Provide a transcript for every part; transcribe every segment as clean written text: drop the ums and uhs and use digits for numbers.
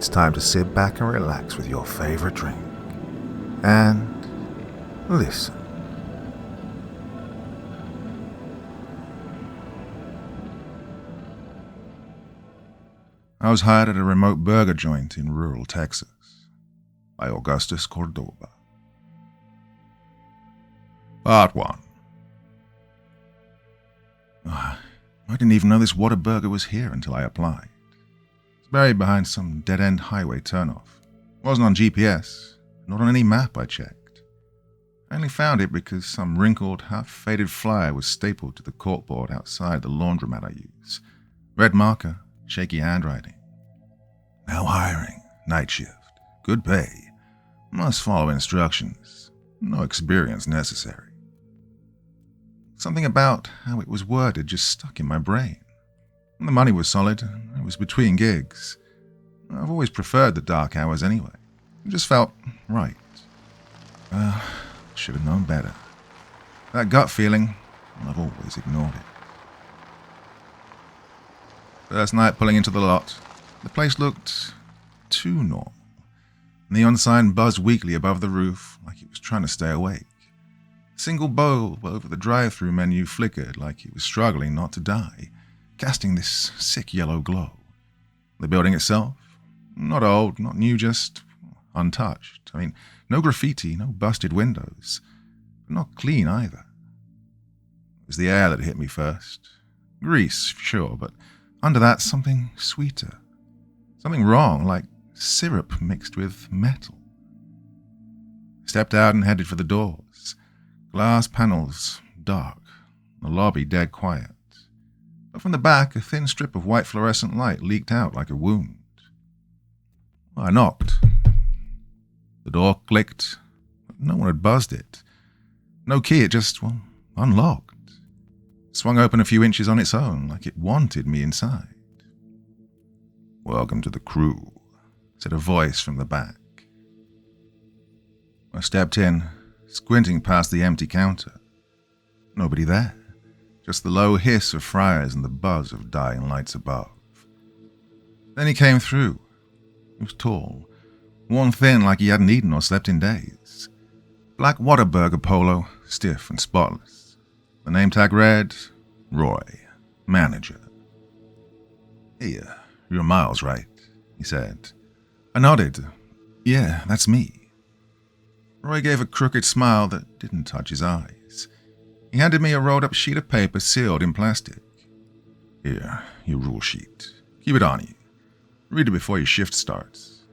it's time to sit back and relax with your favorite drink. And listen. I was hired at a remote burger joint in rural Texas by Augustus Cordoba. Part 1. I didn't even know this Whataburger was here until I applied. It's buried behind some dead-end highway turnoff. It wasn't on GPS, not on any map I checked. I only found it because some wrinkled, half-faded flyer was stapled to the corkboard outside the laundromat I use. Red marker, shaky handwriting. Now hiring, night shift, good pay, must follow instructions, no experience necessary. Something about how it was worded just stuck in my brain. The money was solid, it was between gigs. I've always preferred the dark hours anyway. It just felt right. Should have known better. That gut feeling, I've always ignored it. First night pulling into the lot, the place looked too normal. Neon sign buzzed weakly above the roof like it was trying to stay awake. A single bulb over the drive-thru menu flickered like it was struggling not to die, casting this sick yellow glow. The building itself, not old, not new, just untouched. No graffiti, no busted windows, but not clean either. It was the air that hit me first. Grease, sure, but under that something sweeter. Something wrong, like syrup mixed with metal. I stepped out and headed for the doors. Glass panels, dark. The lobby dead quiet. But from the back, a thin strip of white fluorescent light leaked out like a wound. I knocked. The door clicked, but no one had buzzed it. No key, it just, unlocked. Swung open a few inches on its own, like it wanted me inside. "Welcome to the crew," said a voice from the back. I stepped in, squinting past the empty counter. Nobody there, just the low hiss of fryers and the buzz of dying lights above. Then he came through. He was tall, worn thin like he hadn't eaten or slept in days. Black Whataburger polo, stiff and spotless. The name tag read, Roy, manager. "Here, you're Miles, right?" he said. I nodded. "Yeah, that's me." Roy gave a crooked smile that didn't touch his eyes. He handed me a rolled-up sheet of paper sealed in plastic. "Here, your rule sheet. Keep it on you. Read it before your shift starts.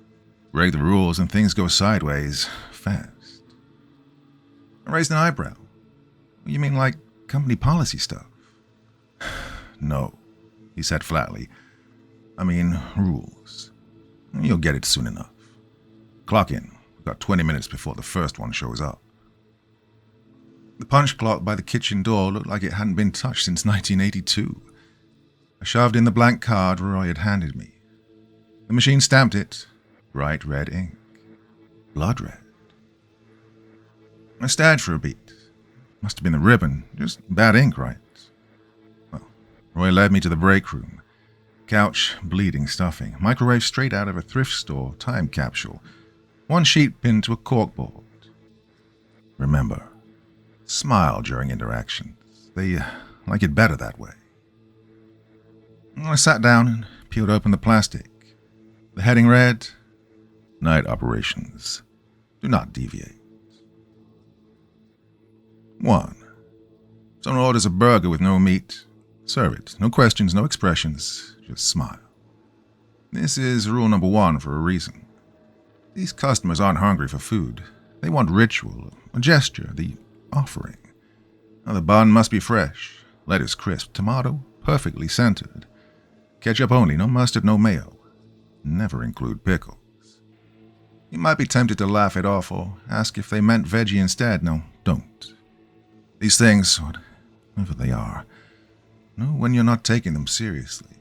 Break the rules and things go sideways fast." I raised an eyebrow. "You mean like company policy stuff?" "No," he said flatly. "I mean rules. You'll get it soon enough. Clock in. We've got 20 minutes before the first one shows up." The punch clock by the kitchen door looked like it hadn't been touched since 1982. I shoved in the blank card Roy had handed me. The machine stamped it. Bright red ink. Blood red. I stared for a beat. Must have been the ribbon. Just bad ink, right? Well, Roy led me to the break room. Couch, bleeding stuffing. Microwave straight out of a thrift store time capsule. One sheet pinned to a corkboard. "Remember, smile during interactions. They like it better that way." I sat down and peeled open the plastic. The heading read, "Night operations. Do not deviate." 1. Someone orders a burger with no meat. Serve it. No questions, no expressions. Just smile. This is rule number 1 for a reason. These customers aren't hungry for food. They want ritual, a gesture, the offering. Now the bun must be fresh. Lettuce crisp. Tomato perfectly centered. Ketchup only, no mustard, no mayo. Never include pickles. You might be tempted to laugh it off or ask if they meant veggie instead. No, don't. These things, whatever they are, know when you're not taking them seriously.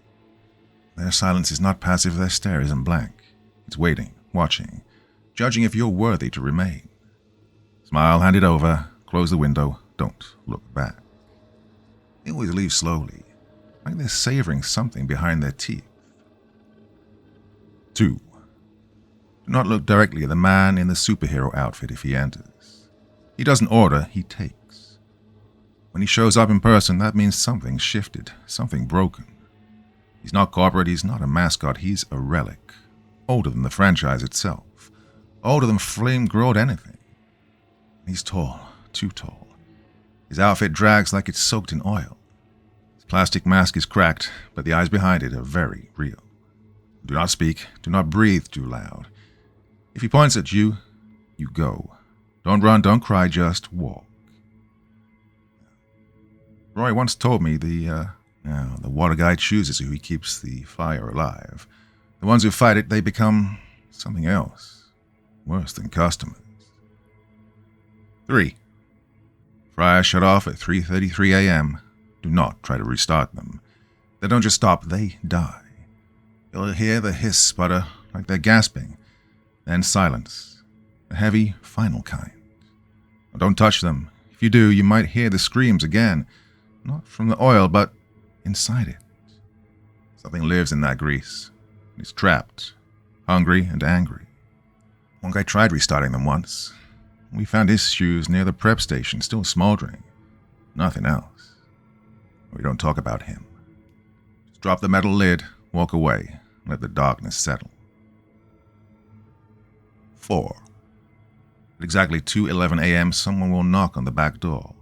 Their silence is not passive, their stare isn't blank. It's waiting, watching, judging if you're worthy to remain. Smile, hand it over, close the window, don't look back. They always leave slowly, like they're savoring something behind their teeth. 2. Do not look directly at the man in the superhero outfit if he enters. He doesn't order, he takes. When he shows up in person, that means something's shifted, something broken. He's not corporate, he's not a mascot, he's a relic. Older than the franchise itself. Older than flame-grilled anything. He's tall, too tall. His outfit drags like it's soaked in oil. His plastic mask is cracked, but the eyes behind it are very real. Do not speak, do not breathe too loud. If he points at you, you go. Don't run, don't cry, just walk. Roy once told me the water guy chooses who he keeps the fire alive. The ones who fight it, they become something else. Worse than customers. 3. Fryers shut off at 3:33 a.m. Do not try to restart them. They don't just stop, they die. You'll hear the hiss sputter like they're gasping. Then silence. A heavy, final kind. Don't touch them. If you do, you might hear the screams again. Not from the oil, but inside it. Something lives in that grease. It's trapped, hungry and angry. One guy tried restarting them once. We found his shoes near the prep station, still smoldering. Nothing else. We don't talk about him. Just drop the metal lid, walk away, and let the darkness settle. 4. At exactly 2:11 a.m., someone will knock on the back door.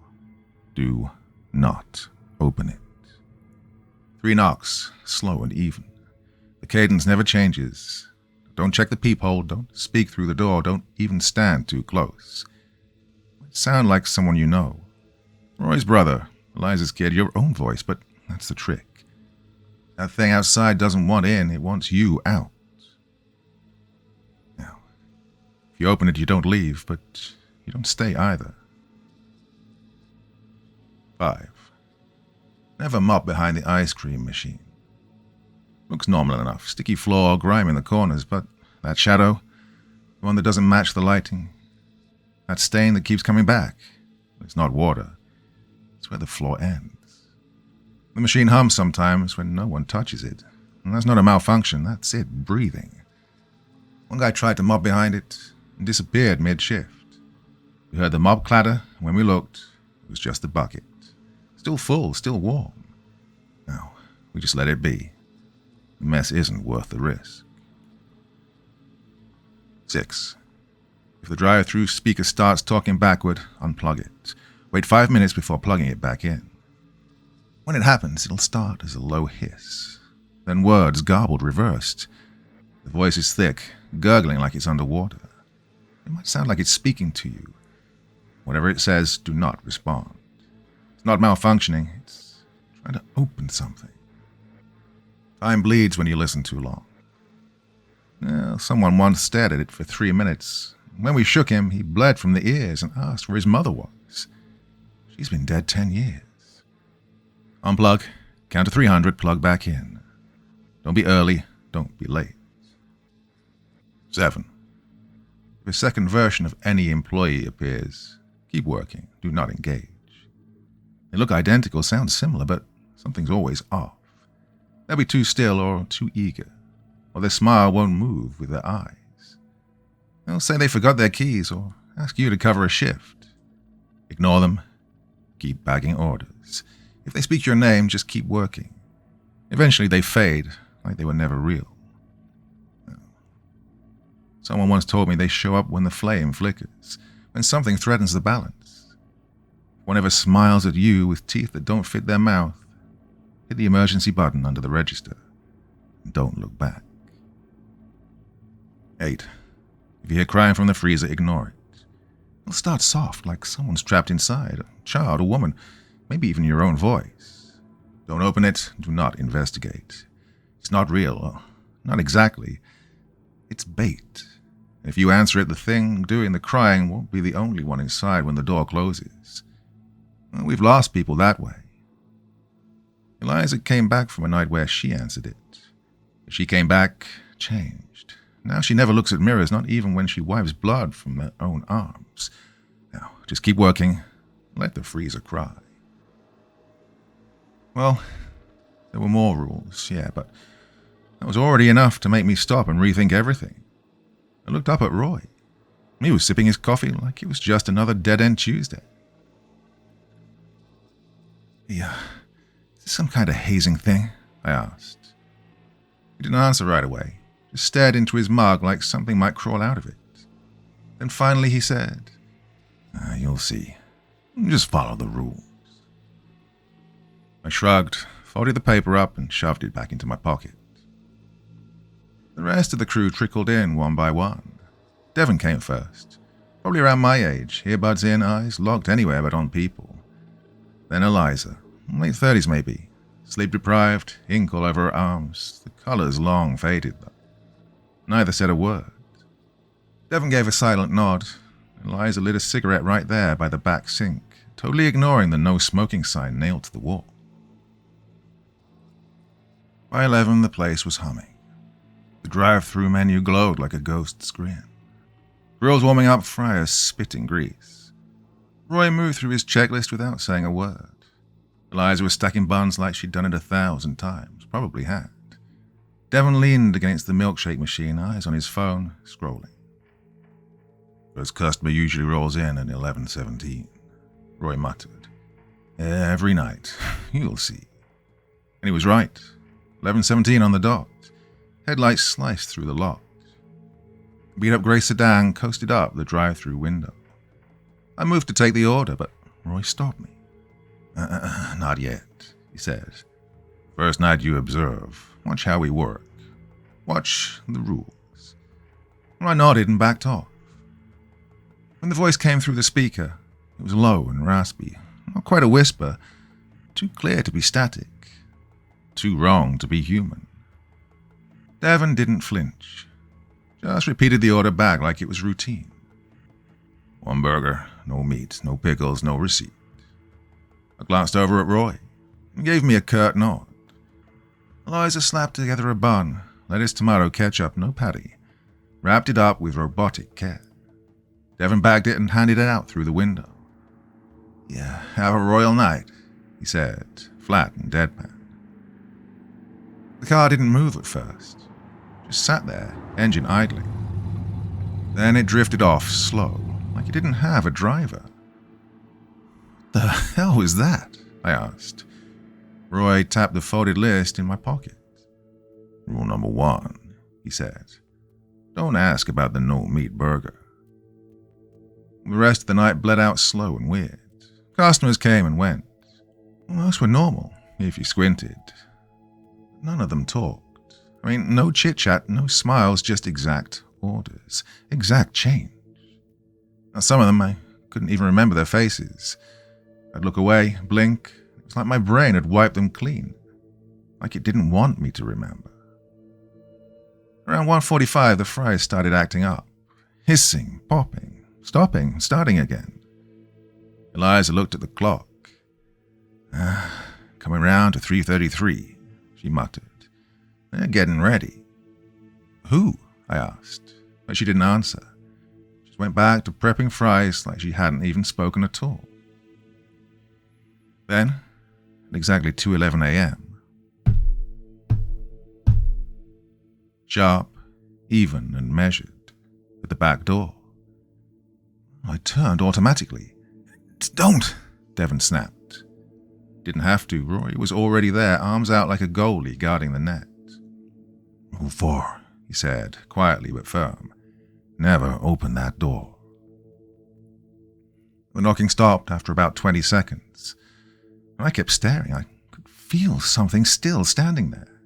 Do not open it. 3 knocks, slow and even. The cadence never changes. Don't check the peephole, don't speak through the door, don't even stand too close. It might sound like someone you know. Roy's brother, Eliza's kid, your own voice, but that's the trick. That thing outside doesn't want in, it wants you out. Now, if you open it, you don't leave, but you don't stay either. 5. Never mop behind the ice cream machine. Looks normal enough, sticky floor, grime in the corners, but that shadow, the one that doesn't match the lighting, that stain that keeps coming back, it's not water, it's where the floor ends. The machine hums sometimes when no one touches it, and that's not a malfunction, that's it breathing. One guy tried to mop behind it and disappeared mid-shift. We heard the mop clatter, and when we looked, it was just the bucket. Still full, still warm. No, we just let it be. The mess isn't worth the risk. 6. If the drive-through speaker starts talking backward, unplug it. Wait 5 minutes before plugging it back in. When it happens, it'll start as a low hiss. Then words garbled, reversed. The voice is thick, gurgling like it's underwater. It might sound like it's speaking to you. Whatever it says, do not respond. It's not malfunctioning, it's trying to open something. Time bleeds when you listen too long. Well, someone once stared at it for 3 minutes. When we shook him, he bled from the ears and asked where his mother was. She's been dead 10 years. Unplug, count to 300, plug back in. Don't be early, don't be late. 7. If a second version of any employee appears, keep working, do not engage. They look identical, sound similar, but something's always off. They'll be too still or too eager, or their smile won't move with their eyes. They'll say they forgot their keys or ask you to cover a shift. Ignore them. Keep bagging orders. If they speak your name, just keep working. Eventually they fade, like they were never real. Someone once told me they show up when the flame flickers, when something threatens the balance. One ever smiles at you with teeth that don't fit their mouth, hit the emergency button under the register, and don't look back. 8. If you hear crying from the freezer, ignore it. It'll start soft, like someone's trapped inside, a child, a woman, maybe even your own voice. Don't open it, do not investigate. It's not real, or not exactly. It's bait. If you answer it, the thing doing the crying won't be the only one inside when the door closes. We've lost people that way. Eliza came back from a night where she answered it. She came back, changed. Now she never looks at mirrors, not even when she wipes blood from her own arms. Now, just keep working. Let the freezer cry. Well, there were more rules, yeah, but that was already enough to make me stop and rethink everything. I looked up at Roy. He was sipping his coffee like it was just another dead-end Tuesday. Yeah, is this some kind of hazing thing? I asked. He didn't answer right away, just stared into his mug like something might crawl out of it. Then finally he said, "You'll see. Just follow the rules." I shrugged, folded the paper up, and shoved it back into my pocket. The rest of the crew trickled in one by one. Devon came first, probably around my age, earbuds in, eyes locked anywhere but on people. Then Eliza, late 30s maybe, sleep-deprived, ink all over her arms, the colors long faded though. Neither said a word. Devon gave a silent nod. Eliza lit a cigarette right there by the back sink, totally ignoring the no smoking sign nailed to the wall. By 11, the place was humming. The drive-through menu glowed like a ghost's grin. Grills warming up, fryers spitting grease. Roy moved through his checklist without saying a word. Eliza was stacking buns like she'd done it 1,000 times, probably had. Devon leaned against the milkshake machine, eyes on his phone, scrolling. "First customer usually rolls in at 11:17, Roy muttered. "Every night, you'll see." And he was right. 11:17 on the dot. Headlights sliced through the lot. A beat-up grey sedan coasted up the drive-through window. I moved to take the order, but Roy stopped me. Not yet," he said. "First night you observe. Watch how we work. Watch the rules." I nodded and backed off. When the voice came through the speaker, it was low and raspy, not quite a whisper, too clear to be static, too wrong to be human. Devon didn't flinch, just repeated the order back like it was routine. "One burger, no meat, no pickles, no receipt." I glanced over at Roy and gave me a curt nod. Eliza slapped together a bun, lettuce, tomato, ketchup, no patty, wrapped it up with robotic care. Devon bagged it and handed it out through the window. "Yeah, have a royal night," he said, flat and deadpan. The car didn't move at first, just sat there, engine idling. Then it drifted off slow, like it didn't have a driver. "What the hell was that?" I asked. Roy tapped the folded list in my pocket. "Rule number 1, he said. "Don't ask about the no-meat burger." The rest of the night bled out slow and weird. Customers came and went. Most were normal, if you squinted. None of them talked. No chit-chat, no smiles, just exact orders, exact change. Now, some of them, I couldn't even remember their faces. I'd look away, blink. It was like my brain had wiped them clean, like it didn't want me to remember. Around 1:45, the fries started acting up, hissing, popping, stopping, starting again. Eliza looked at the clock. "Coming round to 3:33, she muttered. "They're getting ready." "Who?" I asked, but she didn't answer. She went back to prepping fries like she hadn't even spoken at all. Then, at exactly 2:11 a.m., sharp, even, and measured, at the back door. I turned automatically. "Don't!" Devon snapped. Didn't have to. Roy was already there, arms out like a goalie guarding the net. "Rule 4, he said, quietly but firm. "Never open that door." The knocking stopped after about 20 seconds. I kept staring. I could feel something still standing there.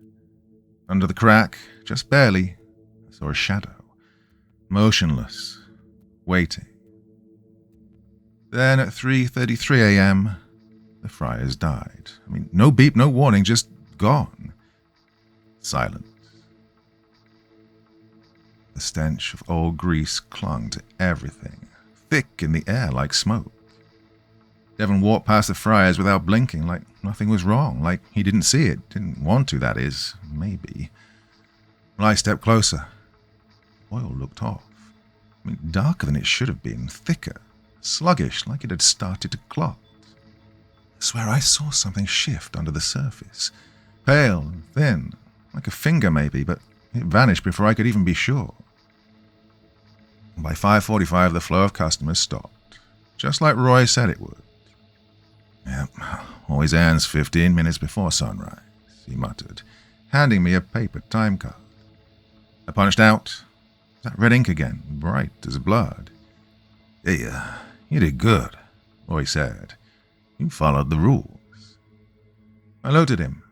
Under the crack, just barely, I saw a shadow, motionless, waiting. Then at 3:33 a.m., the fryers died. No beep, no warning, just gone. Silence. The stench of old grease clung to everything, thick in the air like smoke. Devon walked past the fryers without blinking, like nothing was wrong, like he didn't see it, didn't want to, that is, maybe. When I stepped closer, oil looked off. Darker than it should have been, thicker, sluggish, like it had started to clot. I swear I saw something shift under the surface, pale and thin, like a finger maybe, but it vanished before I could even be sure. By 5:45, the flow of customers stopped, just like Roy said it would. Yep, always ends 15 minutes before sunrise, he muttered, handing me a paper time card. I punched out. That red ink again, bright as blood. Hey, you did good, Roy said. You followed the rules. I looked at him.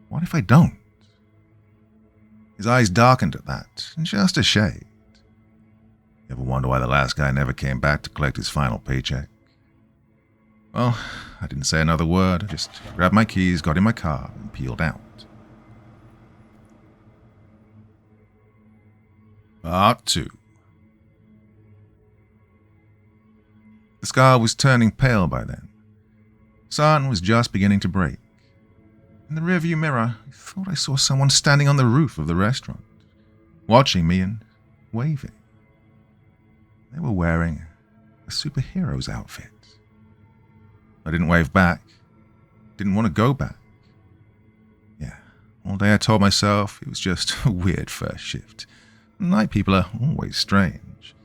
What if I don't? His eyes darkened at that, just a shade. Ever wonder why the last guy never came back to collect his final paycheck? Well, I didn't say another word. I just grabbed my keys, got in my car, and peeled out. Part 2. The sky was turning pale by then. Sun was just beginning to break. In the rearview mirror, I thought I saw someone standing on the roof of the restaurant, watching me and waving. They were wearing a superhero's outfit. I didn't wave back. Didn't want to go back. Yeah, all day I told myself it was just a weird first shift. Night people are always strange.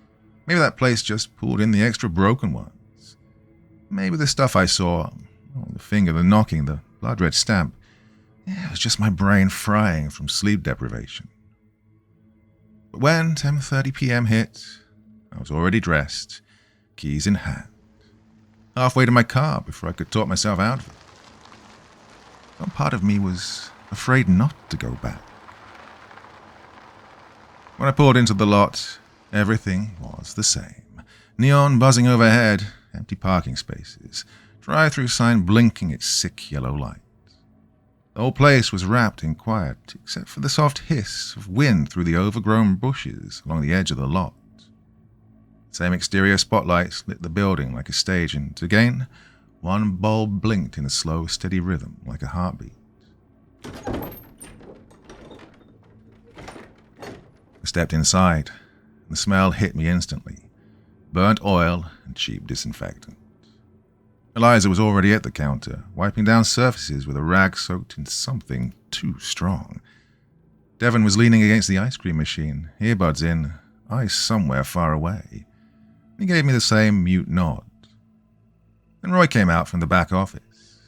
Maybe that place just pulled in the extra broken ones. Maybe the stuff I saw, the finger, the knocking, the blood red stamp, it was just my brain frying from sleep deprivation. But when 10:30 p.m. hit, I was already dressed, keys in hand, halfway to my car before I could talk myself out of it. Some part of me was afraid not to go back. When I pulled into the lot, everything was the same. Neon buzzing overhead, empty parking spaces, drive-through sign blinking its sick yellow light. The whole place was wrapped in quiet, except for the soft hiss of wind through the overgrown bushes along the edge of the lot. Same exterior spotlights lit the building like a stage, and again, one bulb blinked in a slow, steady rhythm like a heartbeat. I stepped inside, and the smell hit me instantly. Burnt oil and cheap disinfectant. Eliza was already at the counter, wiping down surfaces with a rag soaked in something too strong. Devon was leaning against the ice cream machine, earbuds in, eyes somewhere far away. He gave me the same mute nod. Then Roy came out from the back office.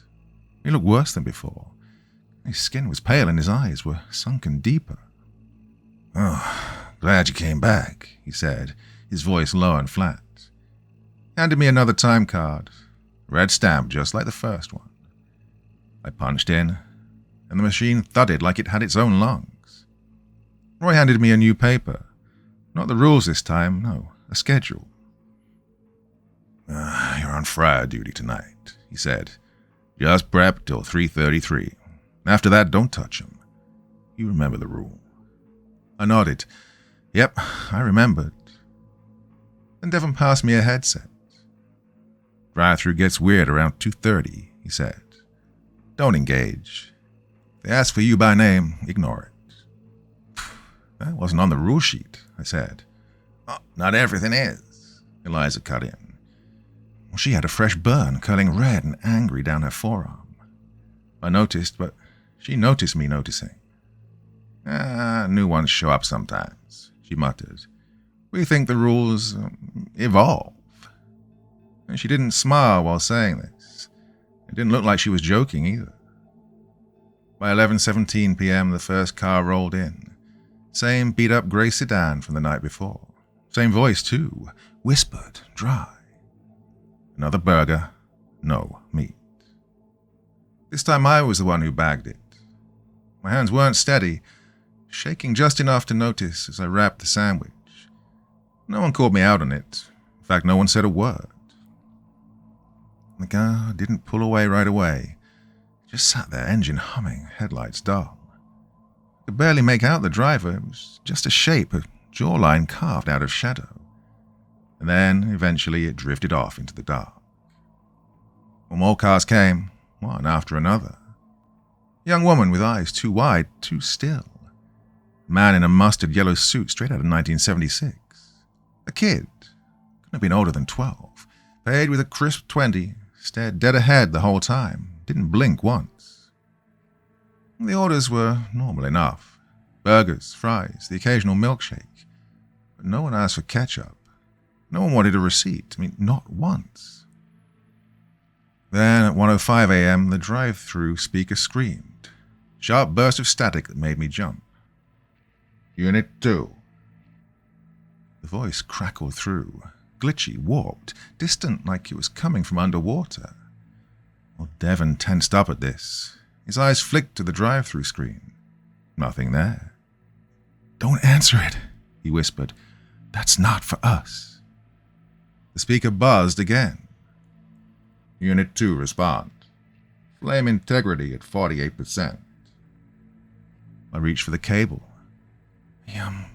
He looked worse than before. His skin was pale and his eyes were sunken deeper. "Oh, glad you came back," he said, his voice low and flat. He handed me another time card, red stamp just like the first one. I punched in, and the machine thudded like it had its own lungs. Roy handed me a new paper. Not the rules this time, no, a schedule. "You're on fryer duty tonight," he said. "Just prep till 3:33. After that, don't touch 'em. You remember the rule." I nodded. Yep, I remembered. Then Devon passed me a headset. "Drive-through gets weird around 2:30, he said. "Don't engage. If they ask for you by name, ignore it." "That wasn't on the rule sheet," I said. "Oh, not everything is," Eliza cut in. Well, she had a fresh burn curling red and angry down her forearm. I noticed, but she noticed me noticing. "New ones show up sometimes," she muttered. "We think the rules evolve." And she didn't smile while saying this. It didn't look like she was joking either. By 11:17 p.m., the first car rolled in. Same beat-up grey sedan from the night before. Same voice, too, whispered, dry. Another burger, no meat. This time I was the one who bagged it. My hands weren't steady, shaking just enough to notice as I wrapped the sandwich. No one called me out on it. In fact, no one said a word. The car didn't pull away right away. It just sat there, engine humming, headlights dull. I could barely make out the driver. It was just a shape, a jawline carved out of shadow. And then, eventually, it drifted off into the dark. Well, more cars came, one after another. A young woman with eyes too wide, too still. A man in a mustard yellow suit straight out of 1976. A kid, couldn't have been older than 12, paid with a crisp 20, stared dead ahead the whole time, didn't blink once. The orders were normal enough. Burgers, fries, the occasional milkshake. But but no one asked for ketchup. No one wanted a receipt. Not once. Then at 1:05 a.m., the drive-through speaker screamed. Sharp burst of static that made me jump. Unit 2. The voice crackled through, glitchy, warped, distant like it was coming from underwater. Well, Devon tensed up at this. His eyes flicked to the drive-through screen. Nothing there. "Don't answer it," he whispered. "That's not for us." The speaker buzzed again. Unit 2 respond. Flame integrity at 48%. I reached for the cable.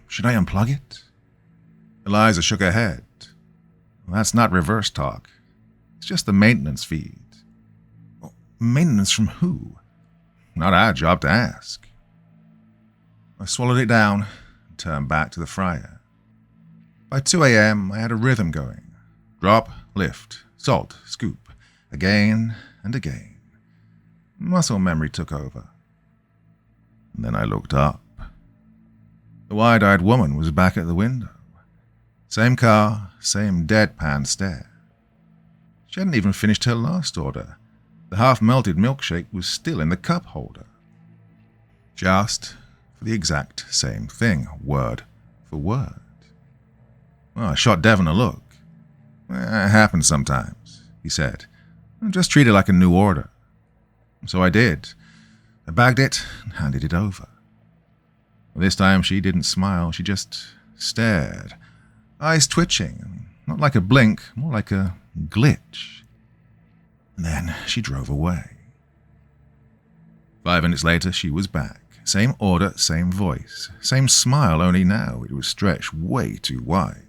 Should I unplug it? Eliza shook her head. Well, that's not reverse talk. It's just the maintenance feed. Well, maintenance from who? Not our job to ask. I swallowed it down and turned back to the fryer. By 2 a.m., I had a rhythm going. Drop, lift, salt, scoop, again and again. Muscle memory took over. And then I looked up. The wide-eyed woman was back at the window. Same car, same deadpan stare. She hadn't even finished her last order. The half-melted milkshake was still in the cup holder. She asked for the exact same thing, word for word. Well, I shot Devon a look. It happens sometimes, he said. Just treat it like a new order. So I did. I bagged it and handed it over. This time she didn't smile, she just stared. Eyes twitching, not like a blink, more like a glitch. And then she drove away. 5 minutes later, she was back. Same order, same voice, same smile, only now it was stretched way too wide.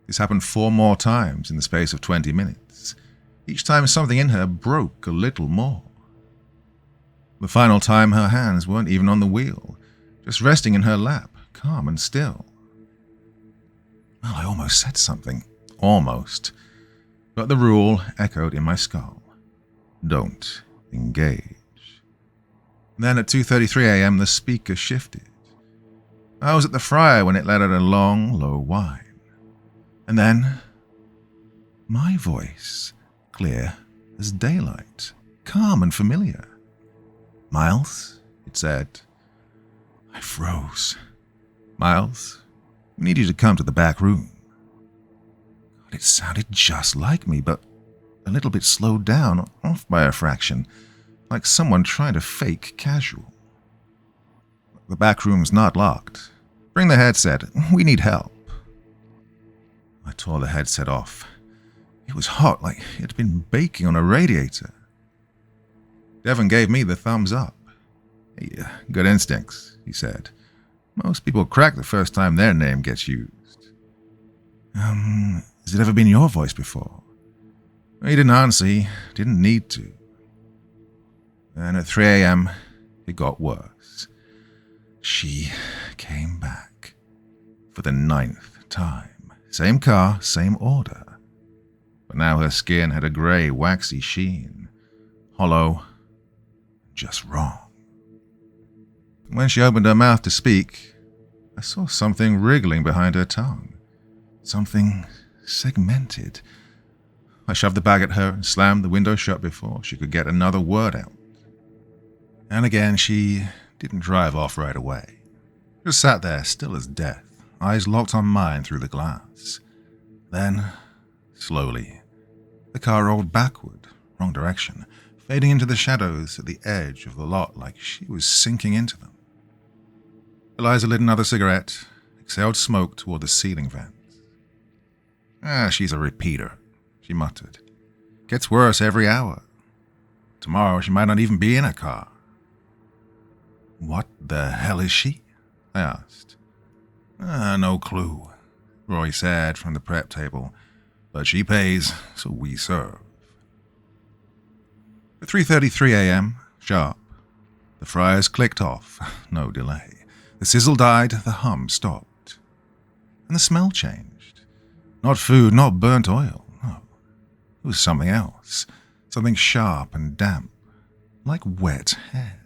This happened 4 more times in the space of 20 minutes. Each time something in her broke a little more. The final time her hands weren't even on the wheel, just resting in her lap, calm and still. Well, I almost said something. Almost. But the rule echoed in my skull. Don't engage. Then at 2:33 a.m. the speaker shifted. I was at the fryer when it let out a long, low whine. And then my voice, clear as daylight, calm and familiar. "Miles," it said. I froze. "Miles, we need you to come to the back room." God, it sounded just like me, but a little bit slowed down, off by a fraction, like someone trying to fake casual. "The back room's not locked. Bring the headset. We need help." I tore the headset off. It was hot, like it had been baking on a radiator. Devon gave me the thumbs up. "Hey, good instincts," he said. "Most people crack the first time their name gets used." Has it ever been your voice before?" He didn't answer. He didn't need to. And at 3 a.m., it got worse. She came back. For the 9th time. Same car, same order. But now her skin had a grey, waxy sheen. Hollow. Just wrong. When she opened her mouth to speak, I saw something wriggling behind her tongue. Something segmented. I shoved the bag at her and slammed the window shut before she could get another word out. And again, she didn't drive off right away. Just sat there, still as death, eyes locked on mine through the glass. Then, slowly, the car rolled backward, wrong direction, fading into the shadows at the edge of the lot like she was sinking into them. Eliza lit another cigarette, exhaled smoke toward the ceiling vents. She's a repeater," she muttered. "Gets worse every hour. Tomorrow she might not even be in a car." "What the hell is she?" I asked. No clue," Roy said from the prep table. "But she pays, so we serve." At 3:33 a.m., sharp, the fryers clicked off, no delay. The sizzle died, the hum stopped. And the smell changed. Not food, not burnt oil, no. It was something else, something sharp and damp, like wet hair.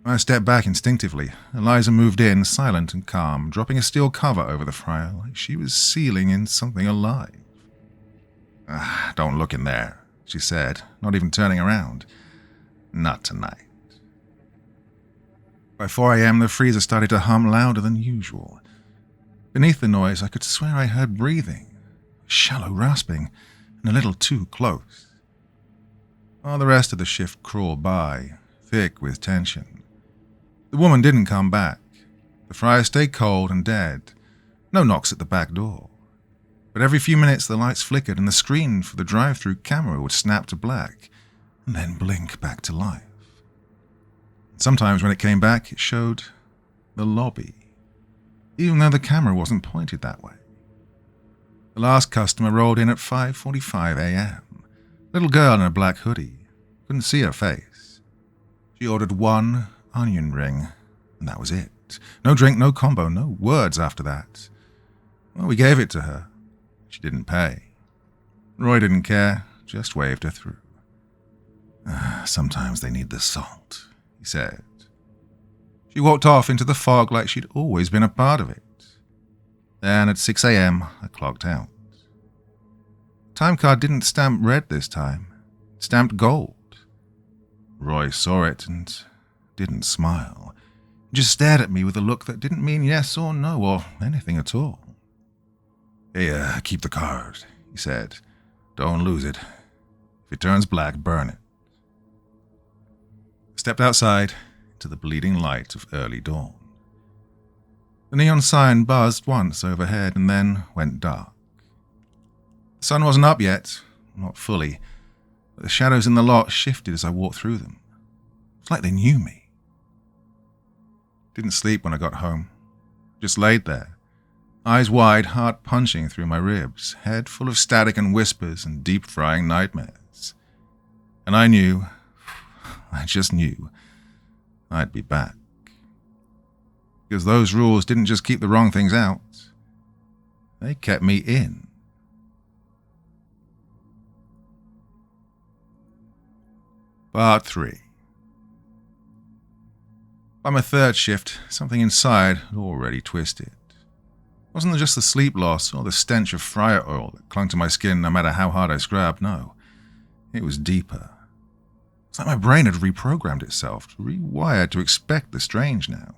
I stepped back instinctively. Eliza moved in, silent and calm, dropping a steel cover over the fryer like she was sealing in something alive. Don't look in there, she said, not even turning around. Not tonight. By 4 a.m., the freezer started to hum louder than usual. Beneath the noise, I could swear I heard breathing, shallow rasping, and a little too close. While the rest of the shift crawled by, thick with tension. The woman didn't come back. The fryer stayed cold and dead. No knocks at the back door. But every few minutes the lights flickered and the screen for the drive-through camera would snap to black and then blink back to life. Sometimes when it came back, it showed the lobby, even though the camera wasn't pointed that way. The last customer rolled in at 5:45 a.m. Little girl in a black hoodie. Couldn't see her face. She ordered 1 onion ring, and that was it. No drink, no combo, no words after that. Well, we gave it to her. She didn't pay. Roy didn't care, just waved her through. Sometimes they need the salt, he said. She walked off into the fog like she'd always been a part of it. Then at 6 a.m., I clocked out. Time card didn't stamp red this time. It stamped gold. Roy saw it and didn't smile. He just stared at me with a look that didn't mean yes or no or anything at all. Here, keep the card, he said. Don't lose it. If it turns black, burn it. I stepped outside into the bleeding light of early dawn. The neon sign buzzed once overhead and then went dark. The sun wasn't up yet, not fully, but the shadows in the lot shifted as I walked through them. It's like they knew me. Didn't sleep when I got home. Just laid there. Eyes wide, heart punching through my ribs, head full of static and whispers and deep-frying nightmares. And I just knew, I'd be back. Because those rules didn't just keep the wrong things out, they kept me in. Part 3. By my third shift, something inside had already twisted. It wasn't just the sleep loss or the stench of fryer oil that clung to my skin no matter how hard I scrubbed, no. It was deeper. It's like my brain had reprogrammed itself, rewired to expect the strange now,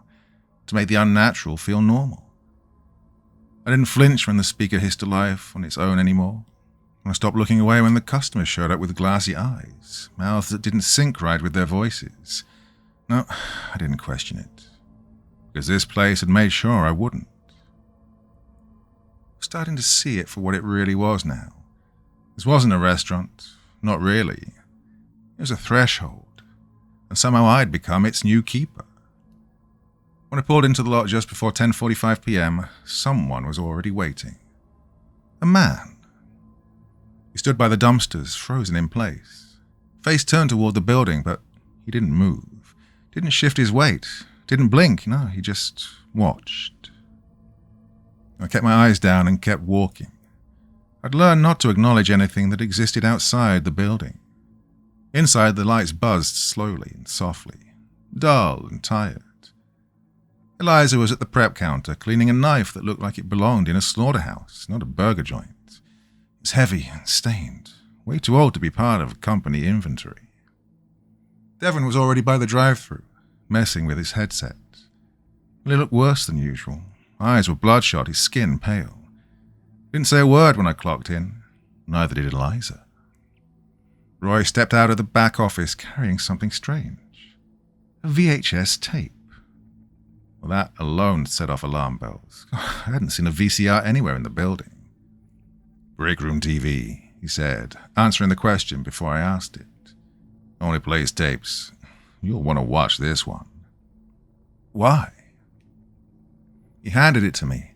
to make the unnatural feel normal. I didn't flinch when the speaker hissed to life on its own anymore. I stopped looking away when the customers showed up with glassy eyes, mouths that didn't sync right with their voices. No, I didn't question it, because this place had made sure I wouldn't. Starting to see it for what it really was now. This wasn't a restaurant, not really. It was a threshold, and somehow I'd become its new keeper. When I pulled into the lot just before 10:45 p.m., someone was already waiting. A man. He stood by the dumpsters, frozen in place. Face turned toward the building, but he didn't move, didn't shift his weight, didn't blink, no, he just watched. I kept my eyes down and kept walking. I'd learned not to acknowledge anything that existed outside the building. Inside, the lights buzzed slowly and softly, dull and tired. Eliza was at the prep counter, cleaning a knife that looked like it belonged in a slaughterhouse, not a burger joint. It was heavy and stained, way too old to be part of company inventory. Devon was already by the drive-thru, messing with his headset. He looked worse than usual. Eyes were bloodshot, his skin pale. Didn't say a word when I clocked in. Neither did Eliza. Roy stepped out of the back office carrying something strange. A VHS tape. Well, that alone set off alarm bells. I hadn't seen a VCR anywhere in the building. Break room TV, he said, answering the question before I asked it. Only plays tapes. You'll want to watch this one. Why? He handed it to me.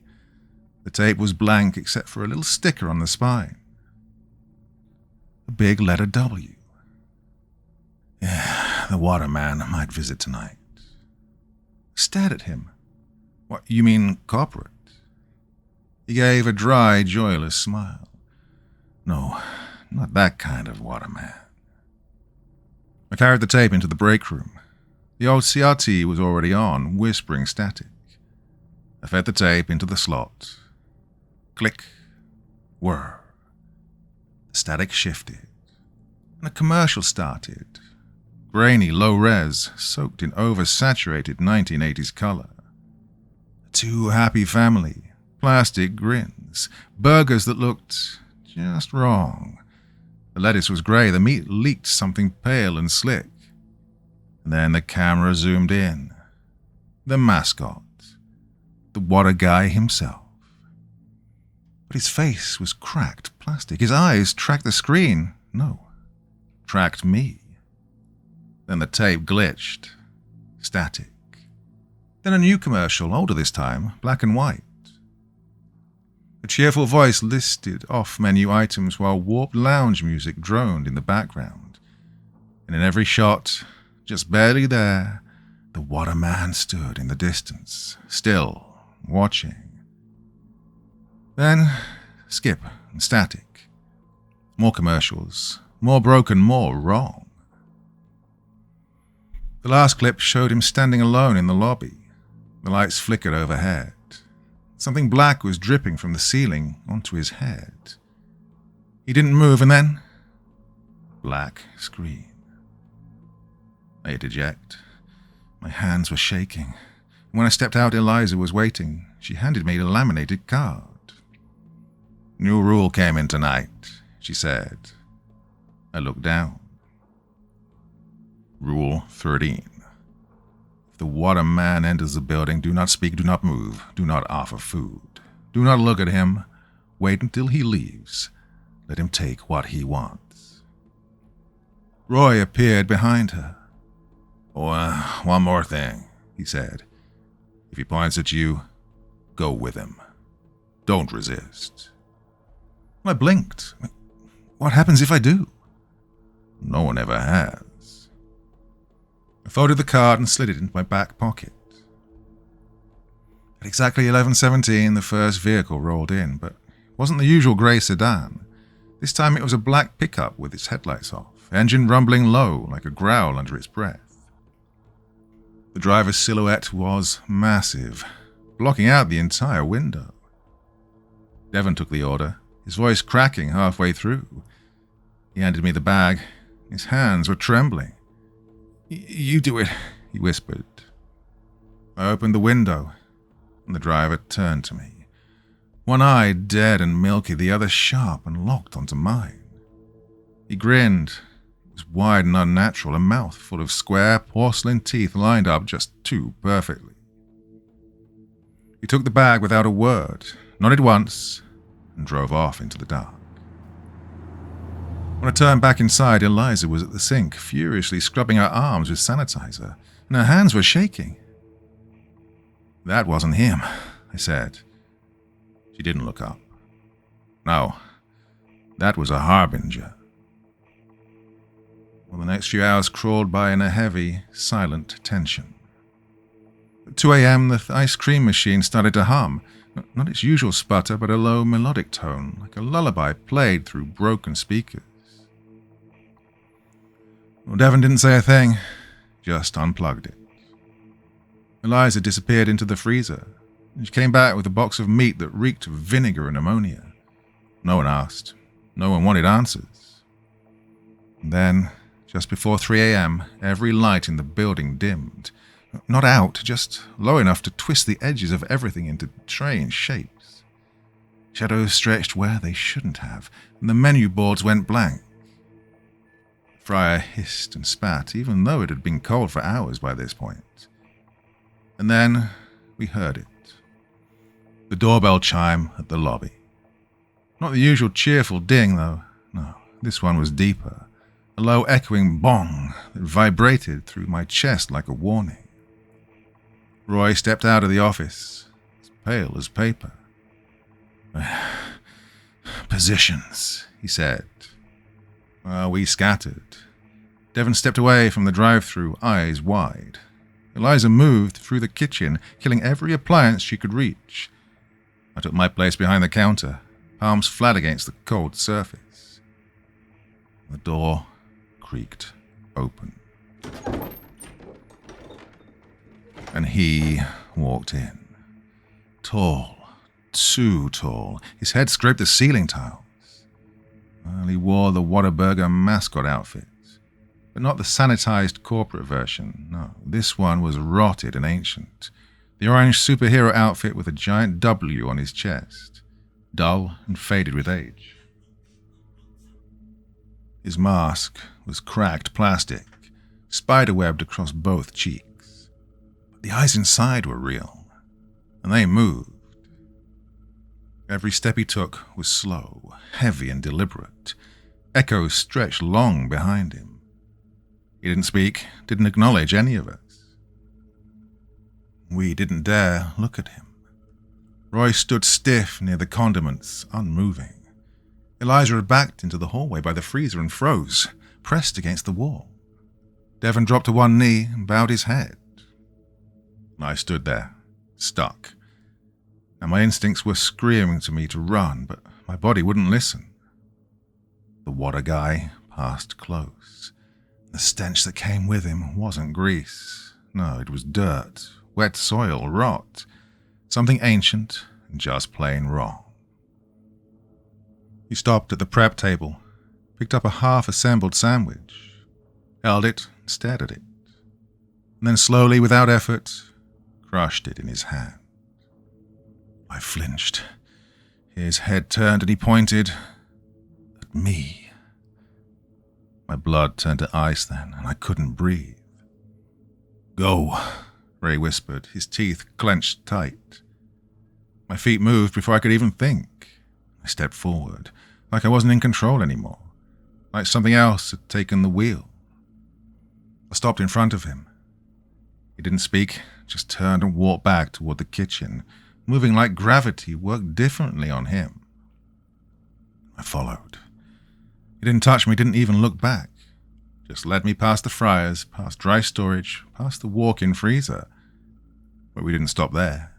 The tape was blank except for a little sticker on the spine. A big letter W. Yeah, the waterman might visit tonight. I stared at him. What, you mean corporate? He gave a dry, joyless smile. No, not that kind of waterman. I carried the tape into the break room. The old CRT was already on, whispering static. I fed the tape into the slot. Click. Whir. The static shifted, and a commercial started. Grainy, low-res, soaked in oversaturated 1980s color. A too-happy family, plastic grins, burgers that looked just wrong. The lettuce was grey, the meat leaked something pale and slick. And then the camera zoomed in. The mascot. The water guy himself. But his face was cracked plastic. His eyes tracked the screen. No, tracked me. Then the tape glitched. Static. Then a new commercial, older this time, black and white. A cheerful voice listed off-menu items while warped lounge music droned in the background. And in every shot, just barely there, the waterman stood in the distance, still, watching. Then, skip and static. More commercials, more broken, more wrong. The last clip showed him standing alone in the lobby. The lights flickered overhead. Something black was dripping from the ceiling onto his head. He didn't move, and then... black screen. I hit eject. My hands were shaking. When I stepped out, Eliza was waiting. She handed me a laminated card. "New rule came in tonight," she said. I looked down. Rule 13. If the waterman enters the building, do not speak, do not move, do not offer food. Do not look at him. Wait until he leaves. Let him take what he wants. Roy appeared behind her. "Oh, one more thing," he said. "If he points at you, go with him. Don't resist." I blinked. What happens if I do? No one ever has. I folded the card and slid it into my back pocket. At exactly 11:17, the first vehicle rolled in, but it wasn't the usual grey sedan. This time it was a black pickup with its headlights off, engine rumbling low like a growl under its breath. The driver's silhouette was massive, blocking out the entire window. Devon took the order, his voice cracking halfway through. He handed me the bag. His hands were trembling. You do it," he whispered. I opened the window, and the driver turned to me. One eye dead and milky, the other sharp and locked onto mine. He grinned. It was wide and unnatural, a mouth full of square porcelain teeth lined up just too perfectly. He took the bag without a word, nodded once, and drove off into the dark. When I turned back inside, Eliza was at the sink, furiously scrubbing her arms with sanitizer, and her hands were shaking. "That wasn't him," I said. She didn't look up. "No, that was a harbinger." Well, the next few hours crawled by in a heavy, silent tension. At 2 a.m., the ice cream machine started to hum. Not its usual sputter, but a low melodic tone, like a lullaby played through broken speakers. Well, Devon didn't say a thing, just unplugged it. Eliza disappeared into the freezer. She came back with a box of meat that reeked of vinegar and ammonia. No one asked. No one wanted answers. And then, just before 3 a.m., every light in the building dimmed. Not out, just low enough to twist the edges of everything into strange shapes. Shadows stretched where they shouldn't have, and the menu boards went blank. The fryer hissed and spat, even though it had been cold for hours by this point. And then we heard it. The doorbell chime at the lobby. Not the usual cheerful ding, though. No, this one was deeper. A low echoing bong that vibrated through my chest like a warning. Roy stepped out of the office, as pale as paper. "Positions," he said. We scattered. Devon stepped away from the drive-thru, eyes wide. Eliza moved through the kitchen, killing every appliance she could reach. I took my place behind the counter, palms flat against the cold surface. The door creaked open. And he walked in. Tall, too tall. His head scraped the ceiling tiles. Well, he wore the Whataburger mascot outfit, but not the sanitized corporate version. No, this one was rotted and ancient. The orange superhero outfit with a giant W on his chest, dull and faded with age. His mask was cracked plastic, spiderwebbed across both cheeks. But the eyes inside were real, and they moved. Every step he took was slow, heavy and deliberate. Echoes stretched long behind him. He didn't speak, didn't acknowledge any of us. We didn't dare look at him. Roy stood stiff near the condiments, unmoving. Eliza had backed into the hallway by the freezer and froze, pressed against the wall. Devon dropped to one knee and bowed his head. I stood there, stuck. And my instincts were screaming to me to run, but my body wouldn't listen. The water guy passed close. The stench that came with him wasn't grease. No, it was dirt, wet soil, rot. Something ancient and just plain wrong. He stopped at the prep table, picked up a half-assembled sandwich, held it, stared at it, and then slowly, without effort, crushed it in his hand. I flinched. His head turned and he pointed at me. My blood turned to ice then, and I couldn't breathe. "Go," Ray whispered, his teeth clenched tight. My feet moved before I could even think. I stepped forward, like I wasn't in control anymore, like something else had taken the wheel. I stopped in front of him. He didn't speak, just turned and walked back toward the kitchen, moving like gravity worked differently on him. I followed. He didn't touch me, didn't even look back. Just led me past the fryers, past dry storage, past the walk-in freezer. But we didn't stop there.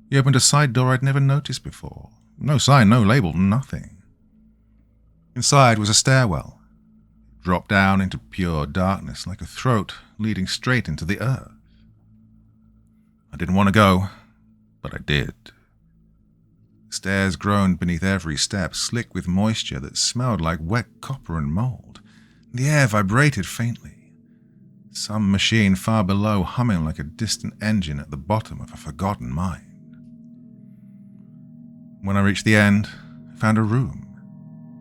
He opened a side door I'd never noticed before. No sign, no label, nothing. Inside was a stairwell. It dropped down into pure darkness, like a throat leading straight into the earth. I didn't want to go, but I did. The stairs groaned beneath every step, slick with moisture that smelled like wet copper and mold. The air vibrated faintly. Some machine far below humming like a distant engine at the bottom of a forgotten mine. When I reached the end, I found a room.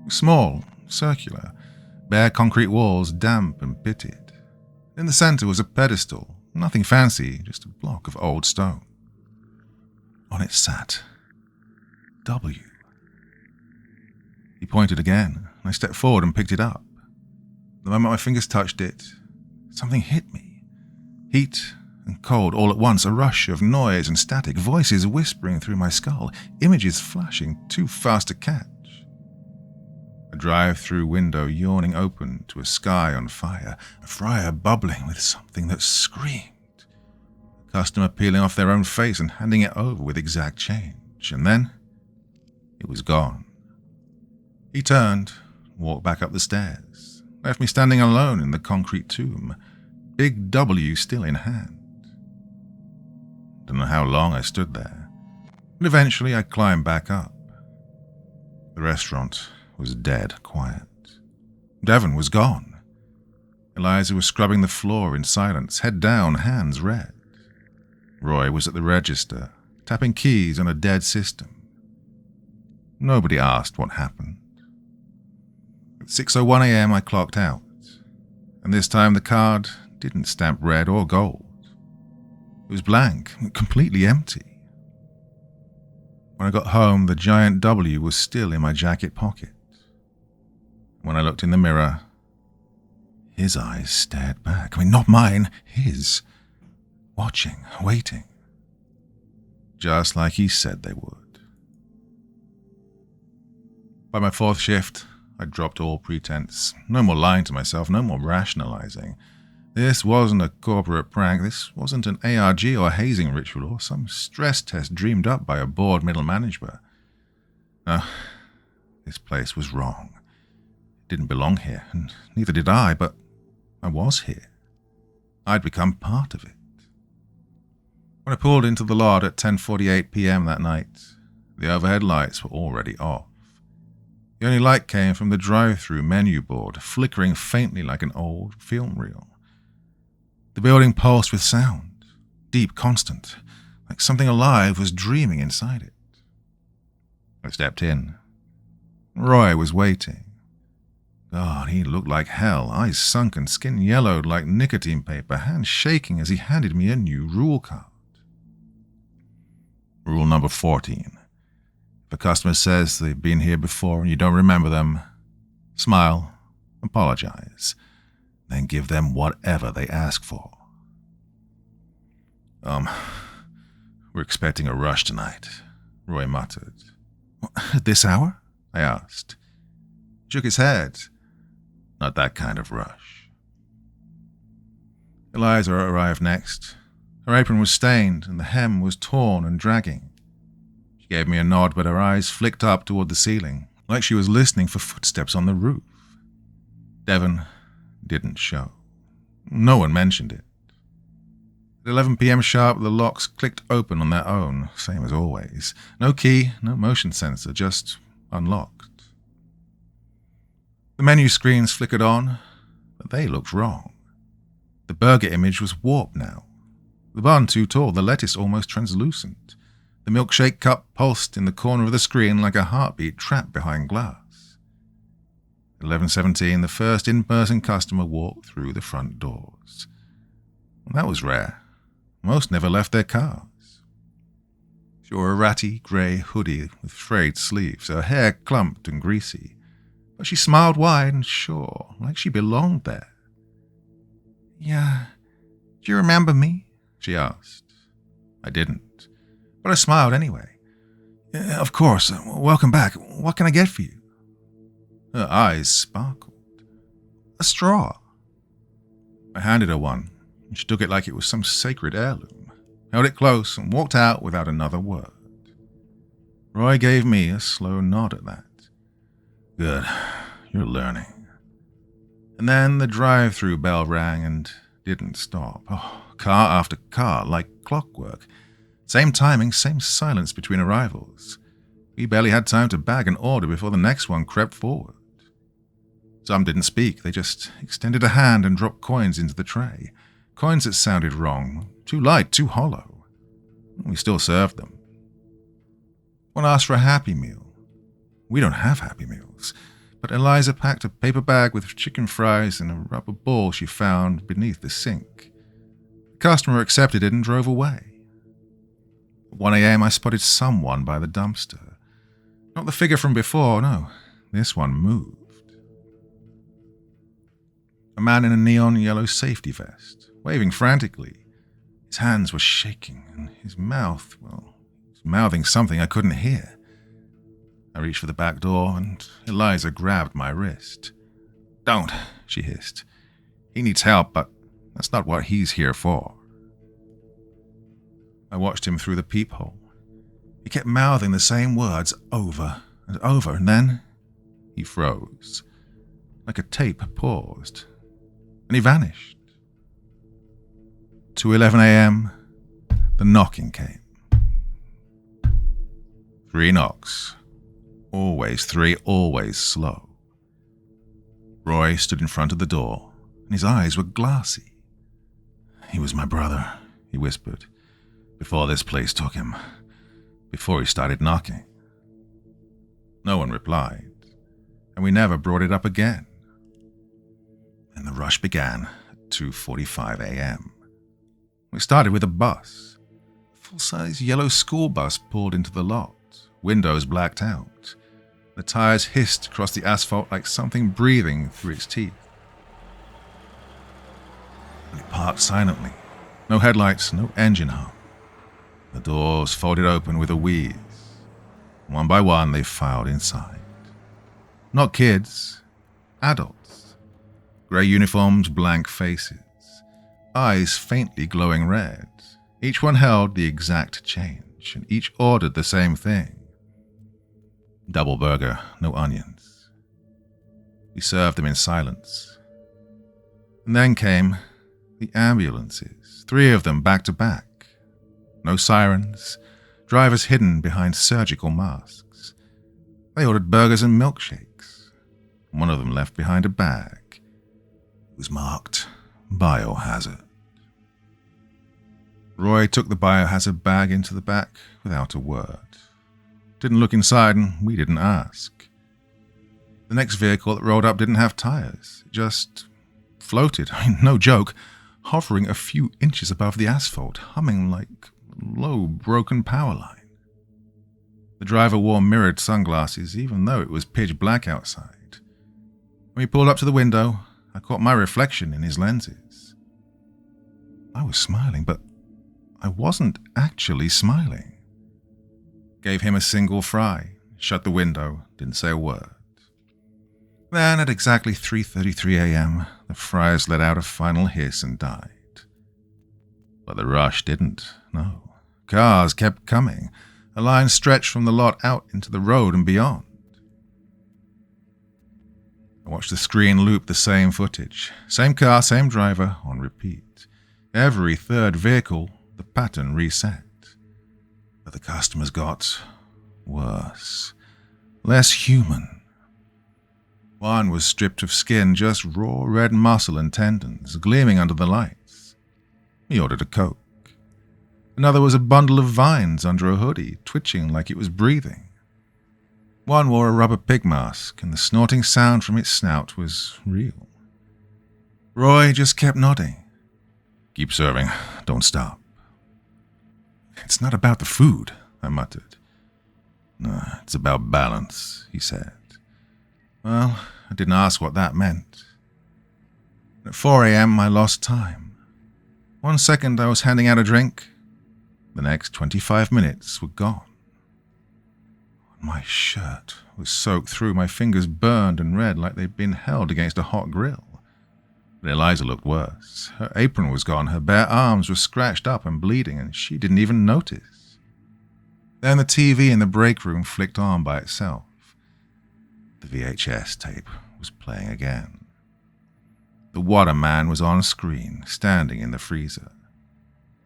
Small, circular, bare concrete walls, damp and pitted. In the center was a pedestal, nothing fancy, just a block of old stone. On it sat W. He pointed again, and I stepped forward and picked it up. The moment my fingers touched it, something hit me. Heat and cold all at once, a rush of noise and static, voices whispering through my skull, images flashing too fast to catch. A drive-through window yawning open to a sky on fire, a fryer bubbling with something that screamed. A customer peeling off their own face and handing it over with exact change. And then it was gone. He turned, walked back up the stairs, left me standing alone in the concrete tomb, big W still in hand. Don't know how long I stood there, but eventually I climbed back up. The restaurant was dead quiet. Devon was gone. Eliza was scrubbing the floor in silence, head down, hands red. Roy was at the register, tapping keys on a dead system. Nobody asked what happened. At 6:01 a.m. I clocked out, and this time the card didn't stamp red or gold. It was blank, completely empty. When I got home, the giant W was still in my jacket pocket. When I looked in the mirror, his eyes stared back. Not mine, his. Watching, waiting. Just like he said they would. By my fourth shift, I dropped all pretense. No more lying to myself, no more rationalizing. This wasn't a corporate prank. This wasn't an ARG or hazing ritual or some stress test dreamed up by a bored middle manager. No, this place was wrong. It didn't belong here, and neither did I, but I was here. I'd become part of it. When I pulled into the lot at 10:48 p.m. that night, the overhead lights were already off. The only light came from the drive-through menu board, flickering faintly like an old film reel. The building pulsed with sound, deep, constant, like something alive was dreaming inside it. I stepped in. Roy was waiting. God, he looked like hell, eyes sunken, skin yellowed like nicotine paper, hands shaking as he handed me a new rule card. Rule number 14. If a customer says they've been here before and you don't remember them, smile, apologize, then give them whatever they ask for. We're expecting a rush tonight, Roy muttered. At this hour? I asked. He shook his head. Not that kind of rush. Eliza arrived next. Her apron was stained and the hem was torn and dragging. She gave me a nod, but her eyes flicked up toward the ceiling, like she was listening for footsteps on the roof. Devon didn't show. No one mentioned it. At 11 p.m. sharp, the locks clicked open on their own, same as always. No key, no motion sensor, just unlocked. The menu screens flickered on, but they looked wrong. The burger image was warped now. The bun too tall, the lettuce almost translucent. The milkshake cup pulsed in the corner of the screen like a heartbeat trapped behind glass. At 11:17, the first in-person customer walked through the front doors. That was rare. Most never left their cars. She wore a ratty grey hoodie with frayed sleeves, her hair clumped and greasy, but she smiled wide and sure, like she belonged there. Yeah, do you remember me? She asked. I didn't, but I smiled anyway. Of course, welcome back. What can I get for you? Her eyes sparkled. A straw. I handed her one. She took it like it was some sacred heirloom, held it close, and walked out without another word. Roy gave me a slow nod at that. Good, you're learning. And then the drive-through bell rang and didn't stop. Oh, car after car, like clockwork. Same timing, same silence between arrivals. We barely had time to bag an order before the next one crept forward. Some didn't speak, they just extended a hand and dropped coins into the tray. Coins that sounded wrong, too light, too hollow. We still served them. One asked for a Happy Meal. We don't have Happy Meals, but Eliza packed a paper bag with chicken fries and a rubber ball she found beneath the sink. The customer accepted it and drove away. At 1 a.m. I spotted someone by the dumpster. Not the figure from before, no. This one moved. A man in a neon yellow safety vest, waving frantically. His hands were shaking, and his mouth, well, he was mouthing something I couldn't hear. I reached for the back door, and Eliza grabbed my wrist. Don't, she hissed. He needs help, but that's not what he's here for. I watched him through the peephole. He kept mouthing the same words over and over, and then he froze, like a tape paused, and he vanished. 2:11 a.m., the knocking came. 3 knocks. Always 3, always slow. Roy stood in front of the door, and his eyes were glassy. He was my brother, he whispered, before this place took him, before he started knocking. No one replied, and we never brought it up again. And the rush began at 2:45 a.m. We started with a bus. A full-size yellow school bus pulled into the lot, windows blacked out. The tires hissed across the asphalt like something breathing through its teeth. And it parked silently. No headlights, no engine hum. The doors folded open with a wheeze. One by one, they filed inside. Not kids, adults. Grey uniforms, blank faces. Eyes faintly glowing red. Each one held the exact change, and each ordered the same thing. Double burger, no onions. We served them in silence. And then came the ambulances, 3 of them back to back. No sirens, drivers hidden behind surgical masks. They ordered burgers and milkshakes. One of them left behind a bag. It was marked Biohazard. Roy took the biohazard bag into the back without a word. Didn't look inside, and we didn't ask. The next vehicle that rolled up didn't have tires. It just floated, no joke, hovering a few inches above the asphalt, humming like low, broken power line. The driver wore mirrored sunglasses, even though it was pitch black outside. When we pulled up to the window, I caught my reflection in his lenses. I was smiling, but I wasn't actually smiling. Gave him a single fry, shut the window, didn't say a word. Then, at exactly 3:33 a.m., the fries let out a final hiss and died. But the rush didn't, no. Cars kept coming. A line stretched from the lot out into the road and beyond. I watched the screen loop the same footage. Same car, same driver, on repeat. Every third vehicle, the pattern reset. But the customers got worse. Less human. One was stripped of skin, just raw red muscle and tendons, gleaming under the lights. He ordered a Coke. Another was a bundle of vines under a hoodie, twitching like it was breathing. One wore a rubber pig mask, and the snorting sound from its snout was real. Roy just kept nodding. "Keep serving. Don't stop." "It's not about the food," I muttered. "No, it's about balance," he said. Well, I didn't ask what that meant. At 4 a.m., I lost time. 1 second I was handing out a drink. The next 25 minutes were gone. My shirt was soaked through, my fingers burned and red like they'd been held against a hot grill. But Eliza looked worse. Her apron was gone, her bare arms were scratched up and bleeding, and she didn't even notice. Then the TV in the break room flicked on by itself. The VHS tape was playing again. The Waterman was on screen, standing in the freezer.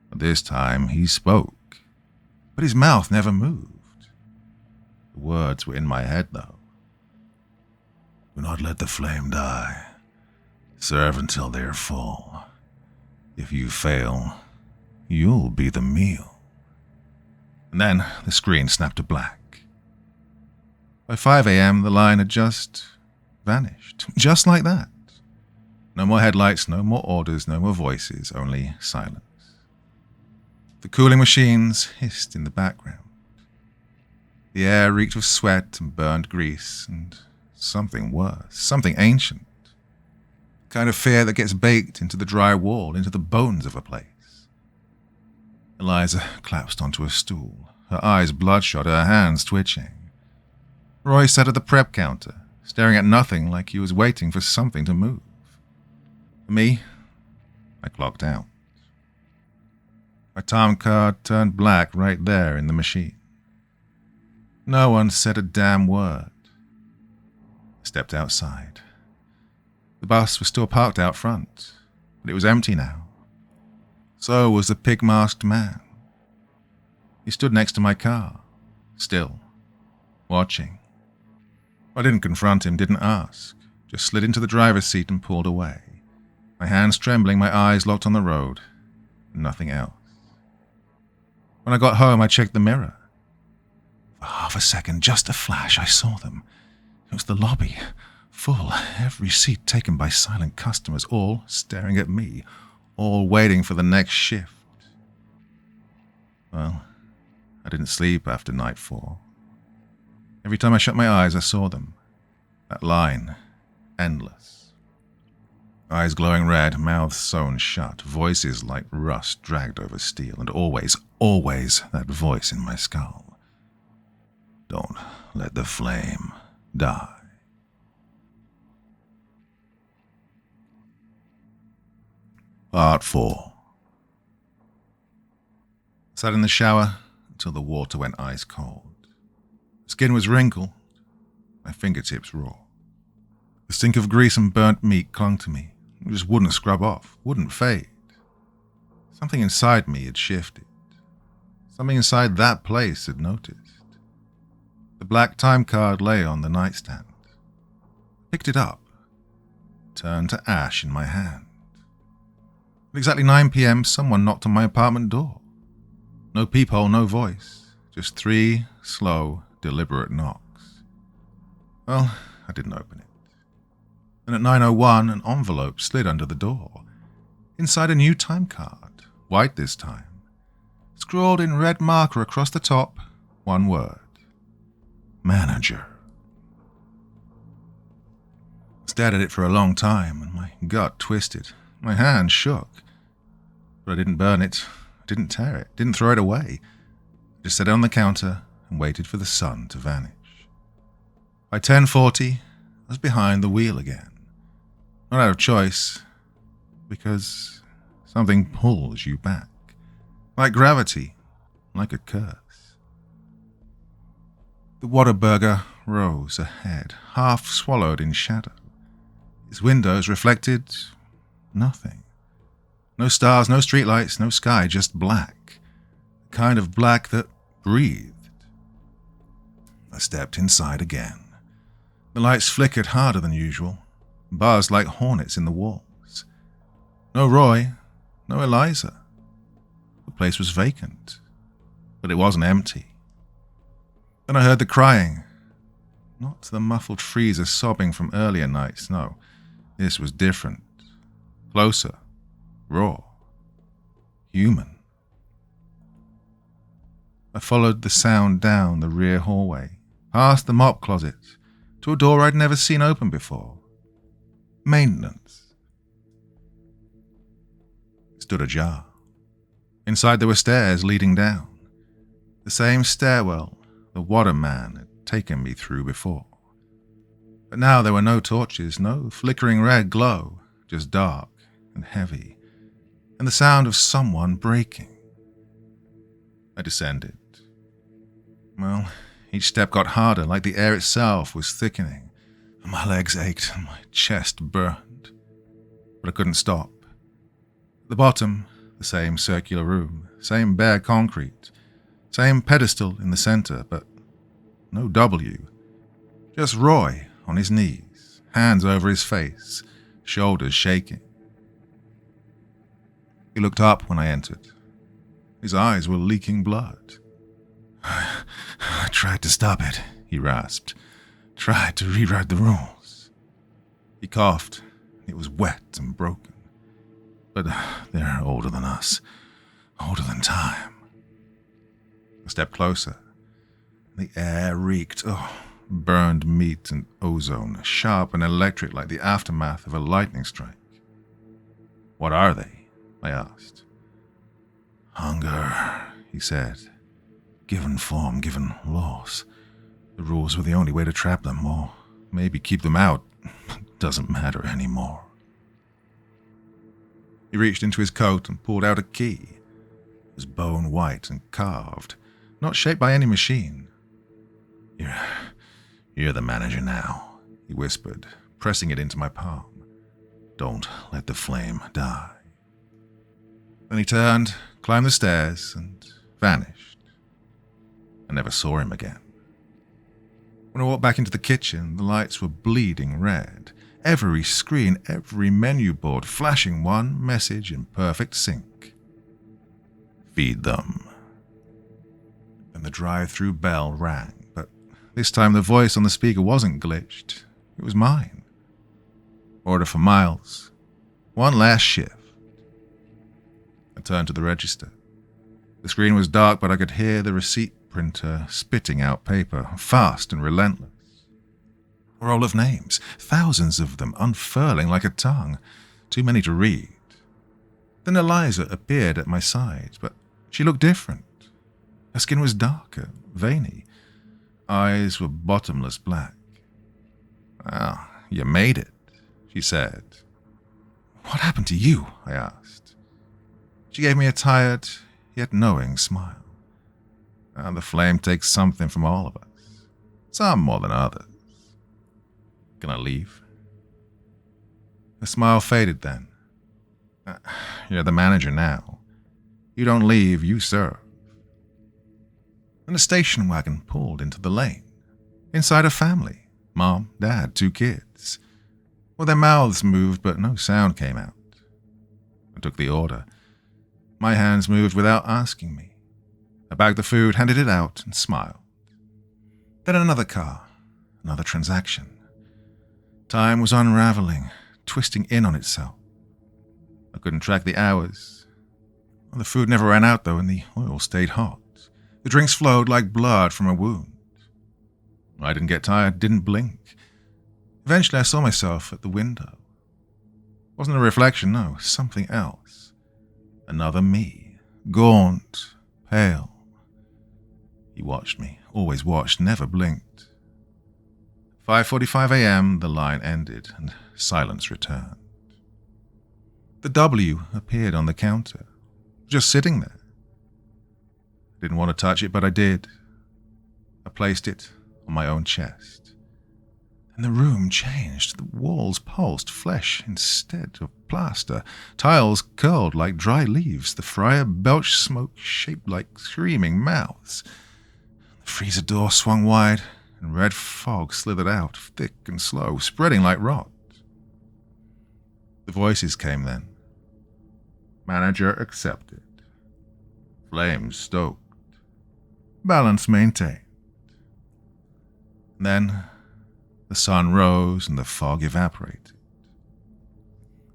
But this time he spoke, but his mouth never moved. The words were in my head, though. "Do not let the flame die. Serve until they are full. If you fail, you'll be the meal." And then the screen snapped to black. By 5 a.m., the line had just vanished. Just like that. No more headlights, no more orders, no more voices, only silence. The cooling machines hissed in the background. The air reeked of sweat and burned grease, and something worse, something ancient. The kind of fear that gets baked into the dry wall, into the bones of a place. Eliza collapsed onto a stool, her eyes bloodshot, her hands twitching. Roy sat at the prep counter, staring at nothing like he was waiting for something to move. For me, I clocked out. My time card turned black right there in the machine. No one said a damn word. I stepped outside. The bus was still parked out front, but it was empty now. So was the pig-masked man. He stood next to my car, still, watching. I didn't confront him, didn't ask, just slid into the driver's seat and pulled away. My hands trembling, my eyes locked on the road, nothing else. When I got home, I checked the mirror. For half a second, just a flash, I saw them. It was the lobby, full, every seat taken by silent customers, all staring at me, all waiting for the next shift. Well, I didn't sleep after night 4. Every time I shut my eyes, I saw them. That line, endless. Eyes glowing red, mouths sewn shut, voices like rust dragged over steel, and always, always that voice in my skull. Don't let the flame die. Part 4. Sat in the shower until the water went ice cold. The skin was wrinkled, my fingertips raw. The stink of grease and burnt meat clung to me. It just wouldn't scrub off, wouldn't fade. Something inside me had shifted. Something inside that place had noticed. The black time card lay on the nightstand. Picked it up. Turned to ash in my hand. At exactly 9 p.m, someone knocked on my apartment door. No peephole, no voice. Just 3 slow, deliberate knocks. Well, I didn't open it. Then at 9:01, an envelope slid under the door. Inside a new time card, white this time. Scrawled in red marker across the top, one word. Manager. I stared at it for a long time, and my gut twisted. My hand shook. But I didn't burn it, didn't tear it, didn't throw it away. I just set it on the counter and waited for the sun to vanish. By 10:40, I was behind the wheel again. Not out of choice, because something pulls you back. Like gravity, like a curse. The Whataburger rose ahead, half swallowed in shadow. Its windows reflected nothing. No stars, no streetlights, no sky, just black. The kind of black that breathed. I stepped inside again. The lights flickered harder than usual, buzzed like hornets in the walls. No Roy, no Eliza. The place was vacant, but it wasn't empty. Then I heard the crying. Not the muffled freezer sobbing from earlier nights, no. This was different. Closer. Raw. Human. I followed the sound down the rear hallway, past the mop closet, to a door I'd never seen open before. Maintenance. It stood ajar. Inside there were stairs leading down. The same stairwell the waterman had taken me through before. But now there were no torches, no flickering red glow, just dark and heavy, and the sound of someone breaking. I descended. Well, each step got harder, like the air itself was thickening, and my legs ached and my chest burned. But I couldn't stop. At the bottom, the same circular room, same bare concrete, same pedestal in the center, but no W. Just Roy on his knees, hands over his face, shoulders shaking. He looked up when I entered. His eyes were leaking blood. I tried to stop it, he rasped. Tried to rewrite the rules. He coughed. It was wet and broken. But they're older than us. Older than time. I stepped closer. The air reeked. Burned meat and ozone, sharp and electric like the aftermath of a lightning strike. What are they? I asked. Hunger, he said. Given form, given laws. The rules were the only way to trap them, or maybe keep them out. Doesn't matter anymore. He reached into his coat and pulled out a key. It was bone white and carved, not shaped by any machine. You're the manager now, he whispered, pressing it into my palm. Don't let the flame die. Then he turned, climbed the stairs, and vanished. I never saw him again. When I walked back into the kitchen, the lights were bleeding red. Every screen, every menu board flashing one message in perfect sync. Feed them. Then the drive-through bell rang. This time the voice on the speaker wasn't glitched. It was mine. Order for Miles. One last shift. I turned to the register. The screen was dark, but I could hear the receipt printer spitting out paper, fast and relentless. A roll of names, thousands of them unfurling like a tongue, too many to read. Then Eliza appeared at my side, but she looked different. Her skin was darker, veiny. Eyes were bottomless black. Well, you made it, she said. What happened to you? I asked. She gave me a tired, yet knowing smile. The flame takes something from all of us, some more than others. Can I leave? The smile faded then. You're the manager now. You don't leave, you serve. and a station wagon pulled into the lane. Inside a family, mom, dad, 2 kids. Well, their mouths moved, but no sound came out. I took the order. My hands moved without asking me. I bagged the food, handed it out, and smiled. Then another car, another transaction. Time was unraveling, twisting in on itself. I couldn't track the hours. The food never ran out, though, and the oil stayed hot. The drinks flowed like blood from a wound. I didn't get tired, didn't blink. Eventually, I saw myself at the window. It wasn't a reflection, no, something else. Another me, gaunt, pale. He watched me, always watched, never blinked. 5:45 a.m., the line ended, and silence returned. The W appeared on the counter, just sitting there. I didn't want to touch it, but I did. I placed it on my own chest. And the room changed. The walls pulsed, flesh instead of plaster. Tiles curled like dry leaves. The fryer belched smoke shaped like screaming mouths. The freezer door swung wide, and red fog slithered out, thick and slow, spreading like rot. The voices came then. Manager accepted. Flames stoked. Balance maintained. Then the sun rose and the fog evaporated.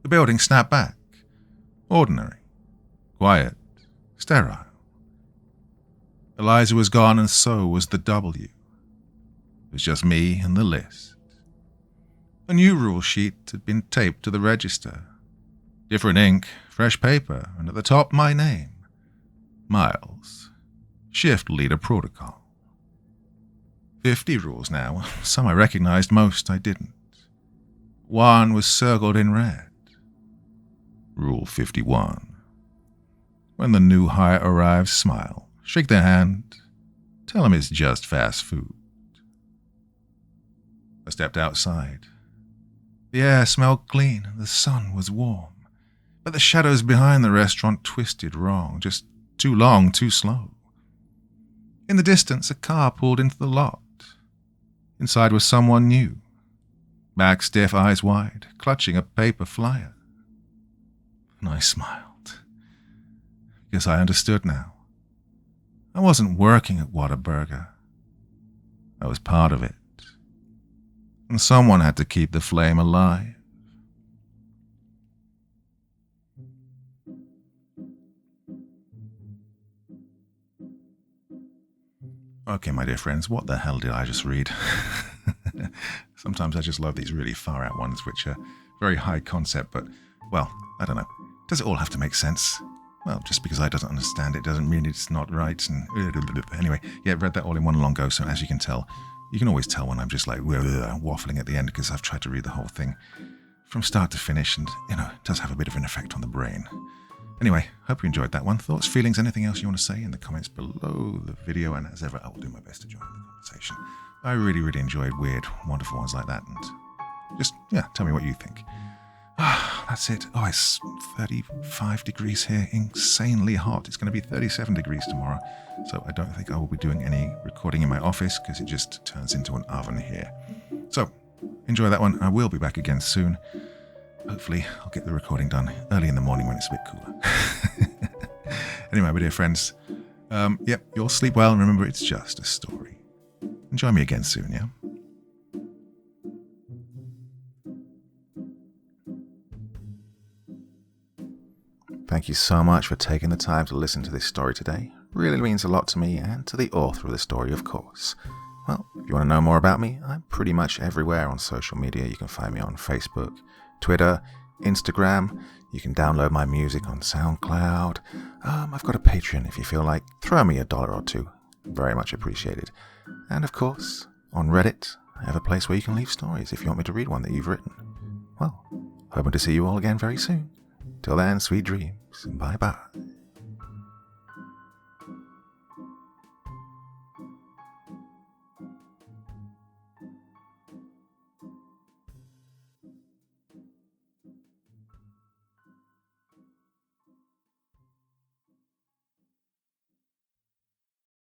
The building snapped back. Ordinary. Quiet. Sterile. Eliza was gone, and so was the W. It was just me and the list. A new rule sheet had been taped to the register. Different ink, fresh paper, and at the top my name. Miles. Shift leader protocol. 50 rules now. Some I recognized, most I didn't. One was circled in red. Rule 51. When the new hire arrives, smile. Shake their hand. Tell them it's just fast food. I stepped outside. The air smelled clean. The sun was warm. But the shadows behind the restaurant twisted wrong. Just too long, too slow. In the distance, a car pulled into the lot. Inside was someone new. Back stiff, eyes wide, clutching a paper flyer. And I smiled. Because I understood now. I wasn't working at Whataburger. I was part of it. And someone had to keep the flame alive. Okay, my dear friends, what the hell did I just read? Sometimes I just love these really far-out ones, which are very high concept, but, well, I don't know. Does it all have to make sense? Well, just because I don't understand it doesn't mean it's not right. And anyway, yeah, read that all in one long go, so as you can tell, you can always tell when I'm just like waffling at the end, because I've tried to read the whole thing from start to finish, and, it does have a bit of an effect on the brain. Anyway, hope you enjoyed that one. Thoughts, feelings, anything else you want to say in the comments below the video, and as ever, I will do my best to join in the conversation. I really, really enjoyed weird, wonderful ones like that, and just, tell me what you think. That's it. Oh, it's 35 degrees here, insanely hot. It's going to be 37 degrees tomorrow, so I don't think I will be doing any recording in my office, because it just turns into an oven here. So, enjoy that one. I will be back again soon. Hopefully, I'll get the recording done early in the morning when it's a bit cooler. Anyway, my dear friends, you'll sleep well, and remember, it's just a story. And join me again soon, yeah? Thank you so much for taking the time to listen to this story today. Really means a lot to me, and to the author of the story, of course. Well, if you want to know more about me, I'm pretty much everywhere on social media. You can find me on Facebook, Twitter, Instagram. You can download my music on SoundCloud. I've got a Patreon if you feel like. Throw me $1 or $2. Very much appreciated. And of course, on Reddit, I have a place where you can leave stories if you want me to read one that you've written. Well, hoping to see you all again very soon. Till then, sweet dreams, and bye-bye.